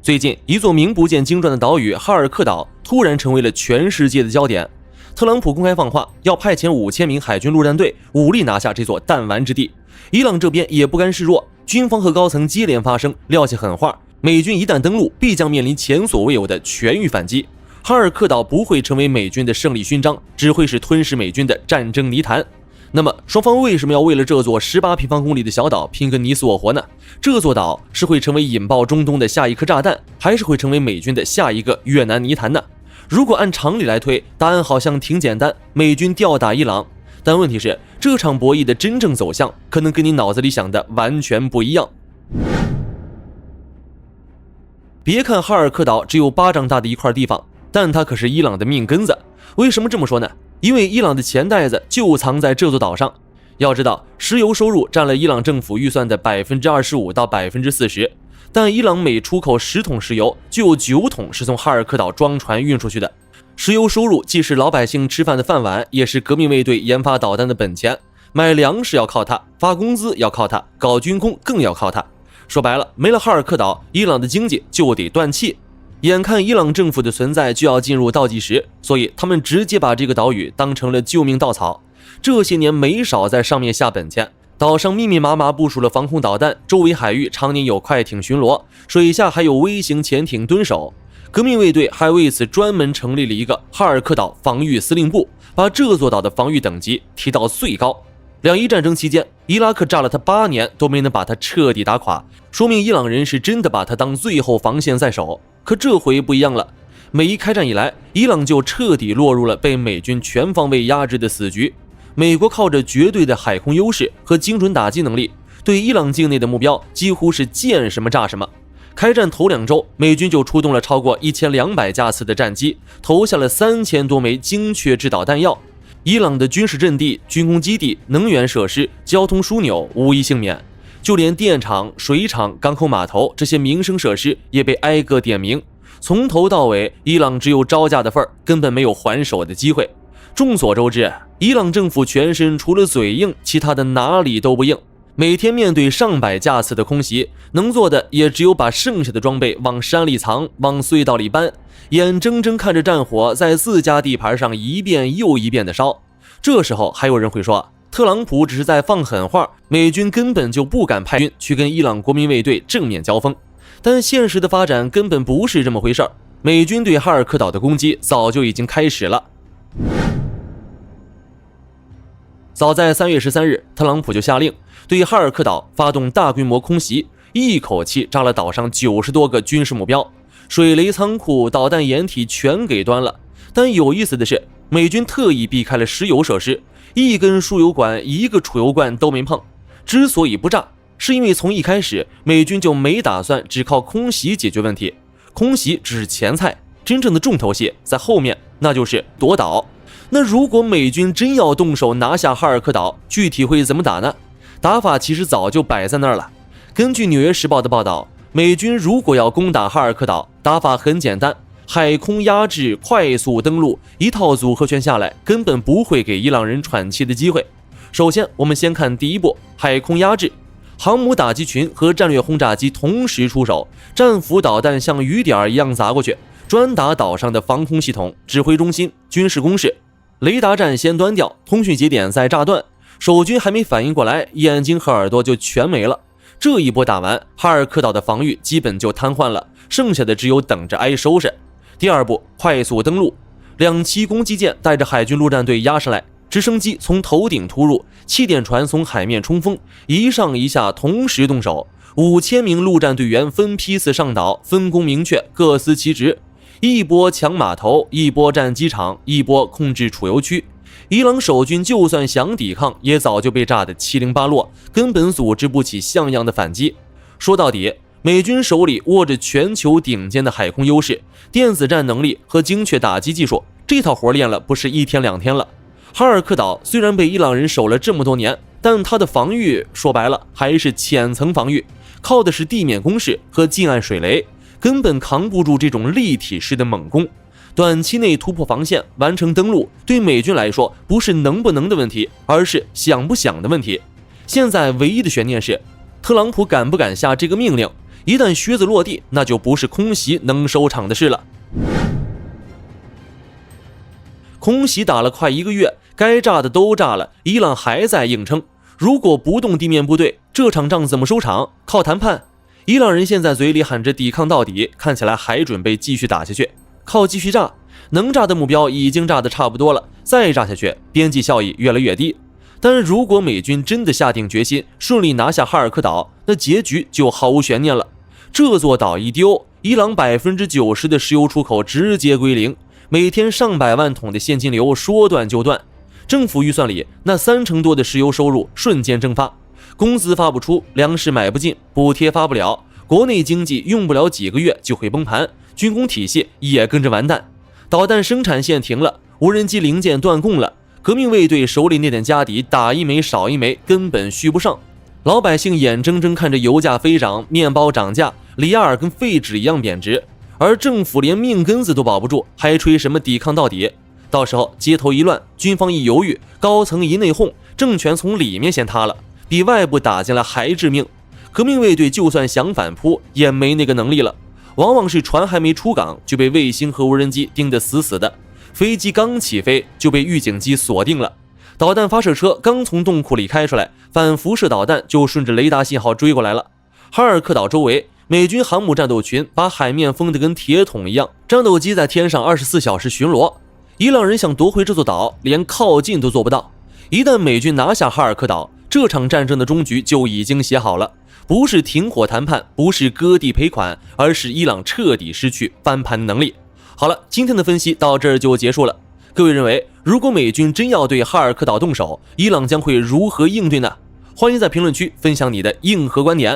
最近，一座名不见经传的岛屿哈尔克岛突然成为了全世界的焦点。特朗普公开放话，要派遣5000名海军陆战队武力拿下这座弹丸之地。伊朗这边也不甘示弱，军方和高层接连发声，撂下狠话：美军一旦登陆，必将面临前所未有的全域反击。哈尔克岛不会成为美军的胜利勋章，只会是吞噬美军的战争泥潭。那么双方为什么要为了这座18平方公里的小岛拼个你死我活呢？这座岛是会成为引爆中东的下一颗炸弹，还是会成为美军的下一个越南泥潭呢？如果按常理来推，答案好像挺简单，美军吊打伊朗。但问题是，这场博弈的真正走向可能跟你脑子里想的完全不一样。别看哈尔克岛只有巴掌大的一块地方，但它可是伊朗的命根子。为什么这么说呢？因为伊朗的钱袋子就藏在这座岛上。要知道，石油收入占了伊朗政府预算的25%到40%，但伊朗每出口10桶石油，就有9桶是从哈尔克岛装船运出去的。石油收入既是老百姓吃饭的饭碗，也是革命卫队研发导弹的本钱。买粮食要靠它，发工资要靠它，搞军工更要靠它。说白了，没了哈尔克岛，伊朗的经济就得断气。眼看伊朗政府的存在就要进入倒计时，所以他们直接把这个岛屿当成了救命稻草。这些年没少在上面下本钱，岛上密密麻麻部署了防空导弹，周围海域常年有快艇巡逻，水下还有微型潜艇蹲守。革命卫队还为此专门成立了一个哈尔克岛防御司令部，把这座岛的防御等级提到最高。两伊战争期间，伊拉克炸了他8年都没能把他彻底打垮，说明伊朗人是真的把他当最后防线在守。可这回不一样了，美伊开战以来，伊朗就彻底落入了被美军全方位压制的死局。美国靠着绝对的海空优势和精准打击能力，对伊朗境内的目标几乎是见什么炸什么。开战头2周，美军就出动了超过1200架次的战机，投下了3000多枚精确制导弹药。伊朗的军事阵地、军工基地、能源设施、交通枢纽无一幸免，就连电厂、水厂、港口码头这些民生设施也被挨个点名。从头到尾，伊朗只有招架的份儿，根本没有还手的机会。众所周知，伊朗政府全身除了嘴硬，其他的哪里都不硬。每天面对上百架次的空袭，能做的也只有把剩下的装备往山里藏，往隧道里搬，眼睁睁看着战火在自家地盘上一遍又一遍的烧。这时候还有人会说，特朗普只是在放狠话，美军根本就不敢派军去跟伊朗国民卫队正面交锋。但现实的发展根本不是这么回事儿，美军对哈尔克岛的攻击早就已经开始了。早在3月13日，特朗普就下令对哈尔克岛发动大规模空袭，一口气炸了岛上90多个军事目标，水雷仓库、导弹掩体全给端了。但有意思的是，美军特意避开了石油设施，一根输油管、一个储油罐都没碰。之所以不炸，是因为从一开始美军就没打算只靠空袭解决问题，空袭只是前菜，真正的重头戏在后面，那就是夺岛。那如果美军真要动手拿下哈尔克岛，具体会怎么打呢？打法其实早就摆在那儿了。根据《纽约时报》的报道，美军如果要攻打哈尔克岛，打法很简单，海空压制、快速登陆，一套组合拳下来，根本不会给伊朗人喘气的机会。首先，我们先看第一步，海空压制。航母打击群和战略轰炸机同时出手，战斧导弹像雨点一样砸过去，专打岛上的防空系统、指挥中心、军事工事。雷达站先端掉，通讯节点再炸断，守军还没反应过来，眼睛和耳朵就全没了。这一波打完，哈尔克岛的防御基本就瘫痪了，剩下的只有等着挨收拾。第二步，快速登陆，2栖攻击舰带着海军陆战队压上来，直升机从头顶突入，气垫船从海面冲锋，一上一下同时动手，5000名陆战队员分批次上岛，分工明确，各司其职。一波抢码头，一波占机场，一波控制储油区。伊朗守军就算想抵抗，也早就被炸得七零八落，根本组织不起像样的反击。说到底，美军手里握着全球顶尖的海空优势、电子战能力和精确打击技术，这套活练了不是1天2天了。哈尔克岛虽然被伊朗人守了这么多年，但它的防御说白了还是浅层防御，靠的是地面攻势和近岸水雷，根本扛不住这种立体式的猛攻。短期内突破防线，完成登陆，对美军来说不是能不能的问题，而是想不想的问题。现在唯一的悬念是，特朗普敢不敢下这个命令？一旦靴子落地，那就不是空袭能收场的事了。空袭打了快1个月，该炸的都炸了，伊朗还在硬撑。如果不动地面部队，这场仗怎么收场？靠谈判。伊朗人现在嘴里喊着抵抗到底，看起来还准备继续打下去，靠继续炸。能炸的目标已经炸得差不多了，再炸下去，边际效益越来越低。但如果美军真的下定决心，顺利拿下哈尔科岛，那结局就毫无悬念了。这座岛一丢，伊朗90%的石油出口直接归零，每天上百万桶的现金流说断就断。政府预算里那30%多的石油收入瞬间蒸发，工资发不出，粮食买不进，补贴发不了，国内经济用不了几个月就会崩盘，军工体系也跟着完蛋。导弹生产线停了，无人机零件断供了，革命卫队手里那点家底打一枚少一枚，根本续不上。老百姓眼睁睁看着油价飞涨，面包涨价，里亚尔跟废纸一样贬值，而政府连命根子都保不住，还吹什么抵抗到底？到时候街头一乱，军方一犹豫，高层一内讧，政权从里面先塌了，比外部打进来还致命。革命卫队就算想反扑，也没那个能力了。往往是船还没出港，就被卫星和无人机盯得死死的，飞机刚起飞就被预警机锁定了，导弹发射车刚从洞窟里开出来，反辐射导弹就顺着雷达信号追过来了。哈尔科岛周围，美军航母战斗群把海面封得跟铁桶一样，战斗机在天上24小时巡逻。伊朗人想夺回这座岛，连靠近都做不到。一旦美军拿下哈尔科岛，这场战争的终局就已经写好了，不是停火谈判，不是割地赔款，而是伊朗彻底失去翻盘的能力。好了，今天的分析到这儿就结束了。各位认为，如果美军真要对哈尔科岛动手，伊朗将会如何应对呢？欢迎在评论区分享你的硬核观点。